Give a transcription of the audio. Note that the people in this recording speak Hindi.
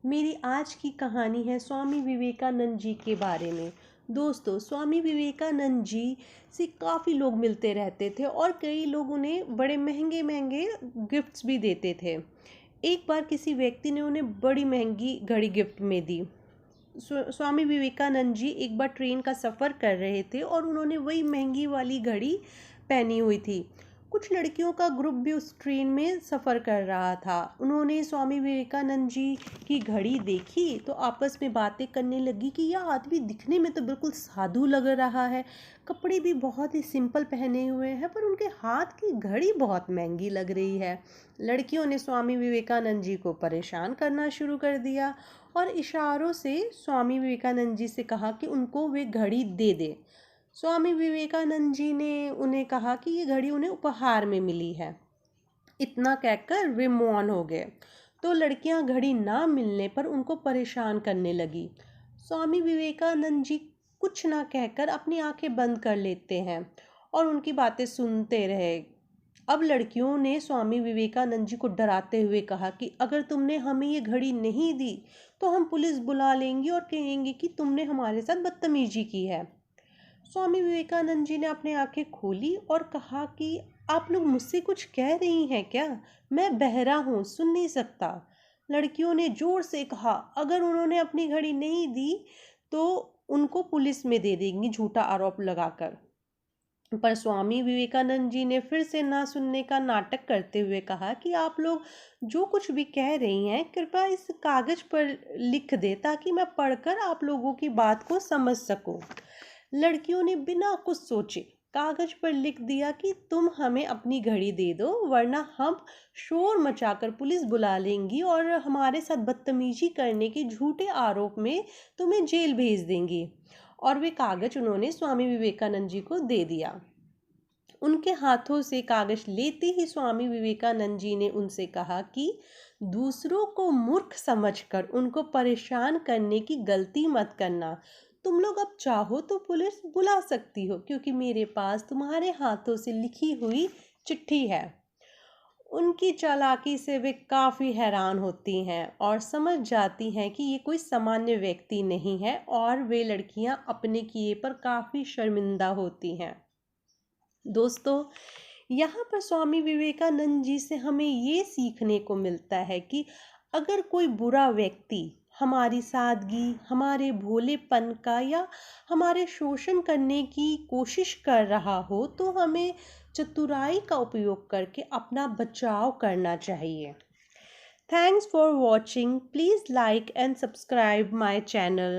मेरी आज की कहानी है स्वामी विवेकानंद जी के बारे में। दोस्तों, स्वामी विवेकानंद जी से काफ़ी लोग मिलते रहते थे और कई लोग उन्हें बड़े महंगे महंगे गिफ्ट्स भी देते थे। एक बार किसी व्यक्ति ने उन्हें बड़ी महंगी घड़ी गिफ्ट में दी। स्वामी विवेकानंद जी एक बार ट्रेन का सफ़र कर रहे थे और उन्होंने वही महंगी वाली घड़ी पहनी हुई थी। कुछ लड़कियों का ग्रुप भी उस ट्रेन में सफ़र कर रहा था। उन्होंने स्वामी विवेकानंद जी की घड़ी देखी तो आपस में बातें करने लगी कि यह आदमी दिखने में तो बिल्कुल साधु लग रहा है, कपड़े भी बहुत ही सिंपल पहने हुए हैं, पर उनके हाथ की घड़ी बहुत महंगी लग रही है। लड़कियों ने स्वामी विवेकानंद जी को परेशान करना शुरू कर दिया और इशारों से स्वामी विवेकानंद जी से कहा कि उनको वे घड़ी दे दे। स्वामी विवेकानंद जी ने उन्हें कहा कि ये घड़ी उन्हें उपहार में मिली है। इतना कहकर वे मौन हो गए। तो लड़कियां घड़ी ना मिलने पर उनको परेशान करने लगी। स्वामी विवेकानंद जी कुछ ना कहकर अपनी आंखें बंद कर लेते हैं और उनकी बातें सुनते रहे। अब लड़कियों ने स्वामी विवेकानंद जी को डराते हुए कहा कि अगर तुमने हमें ये घड़ी नहीं दी तो हम पुलिस बुला लेंगे और कहेंगे कि तुमने हमारे साथ बदतमीजी की है। स्वामी विवेकानंद जी ने अपनी आंखें खोली और कहा कि आप लोग मुझसे कुछ कह रही हैं क्या? मैं बहरा हूँ, सुन नहीं सकता। लड़कियों ने जोर से कहा, अगर उन्होंने अपनी घड़ी नहीं दी तो उनको पुलिस में दे देंगी झूठा आरोप लगाकर। पर स्वामी विवेकानंद जी ने फिर से ना सुनने का नाटक करते हुए कहा कि आप लोग जो कुछ भी कह रही हैं कृपया इस कागज पर लिख दे ताकि मैं पढ़कर आप लोगों की बात को समझ सकूं। लड़कियों ने बिना कुछ सोचे कागज पर लिख दिया कि तुम हमें अपनी घड़ी दे दो वरना हम शोर मचाकर पुलिस बुला लेंगी और हमारे साथ बदतमीजी करने के झूठे आरोप में तुम्हें जेल भेज देंगी। और वे कागज उन्होंने स्वामी विवेकानंद जी को दे दिया। उनके हाथों से कागज लेते ही स्वामी विवेकानंद जी ने उनसे कहा कि दूसरों को मूर्ख समझकर उनको परेशान करने की गलती मत करना। तुम लोग अब चाहो तो पुलिस बुला सकती हो क्योंकि मेरे पास तुम्हारे हाथों से लिखी हुई चिट्ठी है। उनकी चालाकी से वे काफ़ी हैरान होती हैं और समझ जाती हैं कि ये कोई सामान्य व्यक्ति नहीं है और वे लड़कियां अपने किए पर काफ़ी शर्मिंदा होती हैं। दोस्तों, यहाँ पर स्वामी विवेकानंद जी से हमें ये सीखने को मिलता है कि अगर कोई बुरा व्यक्ति हमारी सादगी, हमारे भोलेपन का या हमारे शोषण करने की कोशिश कर रहा हो तो हमें चतुराई का उपयोग करके अपना बचाव करना चाहिए। Thanks for watching. Please like and subscribe my channel.